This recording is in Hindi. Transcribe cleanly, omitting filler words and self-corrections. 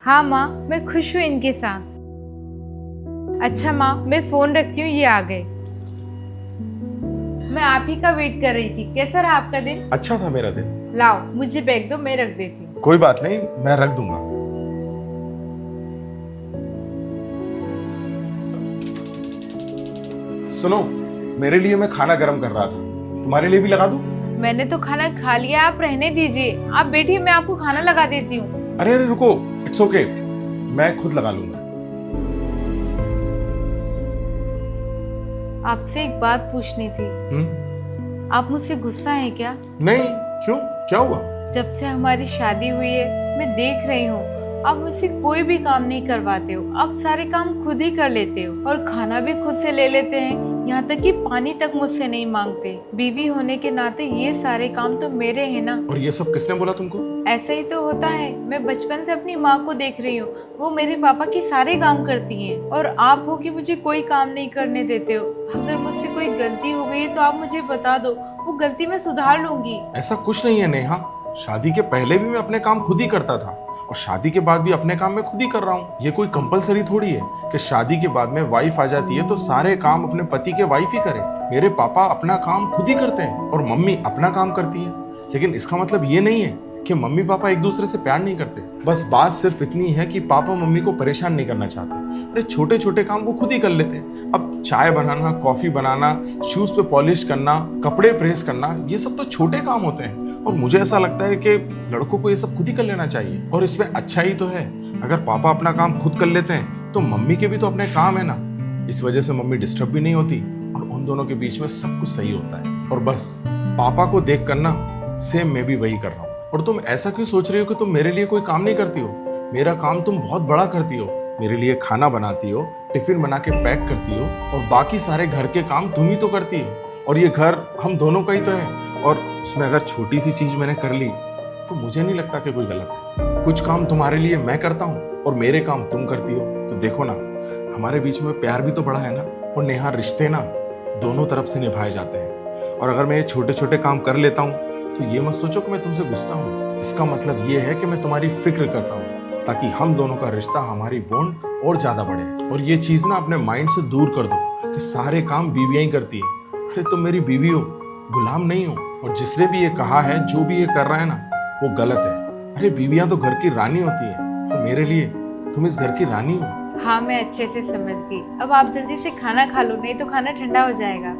हाँ माँ, मैं खुश हूँ इनके साथ। अच्छा माँ, मैं फोन रखती हूँ, ये आ गए। मैं आप ही का वेट कर रही थी। कैसा रहा आपका दिन? अच्छा था मेरा दिन। लाओ मुझे बैग दो, मैं रख देती हूँ। कोई बात नहीं, मैं रख दूंगा। सुनो, मेरे लिए मैं खाना गर्म कर रहा था, तुम्हारे लिए भी लगा दूं? मैंने तो खाना खा लिया, आप रहने दीजिए। आप बैठिए, मैं आपको खाना लगा देती हूँ। अरे अरे रुको, इट्स ओके, मैं खुद लगा लूंगा। आपसे एक बात पूछनी थी। आप मुझसे गुस्सा हैं क्या? नहीं, क्यों, क्या हुआ? जब से हमारी शादी हुई है, मैं देख रही हूँ आप मुझसे कोई भी काम नहीं करवाते हो। आप सारे काम खुद ही कर लेते हो और खाना भी खुद से ले लेते हैं। यहाँ तक कि पानी तक मुझसे नहीं मांगते। बीवी होने के नाते ये सारे काम तो मेरे हैं ना। और ये सब किसने बोला तुमको? ऐसा ही तो होता है। मैं बचपन से अपनी माँ को देख रही हूँ, वो मेरे पापा के सारे काम करती हैं और आप हो कि मुझे कोई काम नहीं करने देते हो। अगर मुझसे कोई गलती हो गई है तो आप मुझे बता दो, वो गलती मैं सुधार लूंगी। ऐसा कुछ नहीं है नेहा, शादी के पहले भी मैं अपने काम खुद ही करता था और शादी के बाद भी अपने काम मैं खुद ही कर रहा हूँ। ये कोई कंपलसरी थोड़ी है कि शादी के बाद में वाइफ आ जाती है तो सारे काम अपने पति के वाइफ ही करे। मेरे पापा अपना काम खुद ही करते हैं और मम्मी अपना काम करती है। लेकिन इसका मतलब ये नहीं है कि मम्मी पापा एक दूसरे से प्यार नहीं करते। बस बात सिर्फ इतनी है कि पापा मम्मी को परेशान नहीं करना चाहते। अरे छोटे छोटे काम वो खुद ही कर लेते हैं। अब चाय बनाना, कॉफी बनाना, शूज पे पॉलिश करना, कपड़े प्रेस करना, ये सब तो छोटे काम होते हैं और मुझे ऐसा लगता है कि लड़कों को ये सब खुद ही कर लेना चाहिए। और इसमें अच्छा ही तो है, अगर पापा अपना काम खुद कर लेते हैं तो मम्मी के भी तो अपने काम है ना। इस वजह से मम्मी डिस्टर्ब भी नहीं होती और उन दोनों के बीच में सब कुछ सही होता है। और बस पापा को देख कर ना सेम मैं भी वही कर रहा हूँ। और तुम ऐसा क्यों सोच रही हो कि तुम मेरे लिए कोई काम नहीं करती हो? मेरा काम तुम बहुत बड़ा करती हो। मेरे लिए खाना बनाती हो, टिफिन बना के पैक करती हो और बाकी सारे घर के काम तुम ही तो करती हो। और ये घर हम दोनों का ही तो है और इसमें अगर छोटी सी चीज मैंने कर ली तो मुझे नहीं लगता कि कोई गलत है। कुछ काम तुम्हारे लिए मैं करता हूँ और मेरे काम तुम करती हो, तो देखो ना, हमारे बीच में प्यार भी तो बड़ा है ना। और नेहा, रिश्ते ना दोनों तरफ से निभाए जाते हैं। और अगर मैं ये छोटे छोटे काम कर लेता हूँ तो ये मत सोचो कि मैं तुमसे गुस्सा हूँ। इसका मतलब ये है कि मैं तुम्हारी फिक्र करता हूँ ताकि हम दोनों का रिश्ता, हमारी बॉन्ड और ज्यादा बढ़े। और ये चीज ना अपने माइंड से दूर कर दो कि सारे काम बीवियां ही करती है। अरे तुम मेरी बीवी हो, गुलाम नहीं हो। और जिसने भी ये कहा है, जो भी ये कर रहा है ना, वो गलत है। अरे बीवियां तो घर की रानी होती है और मेरे लिए तुम इस घर की रानी हो। हाँ, मैं अच्छे से समझ गई। अब आप जल्दी से खाना खा लो, नहीं तो खाना ठंडा हो जाएगा।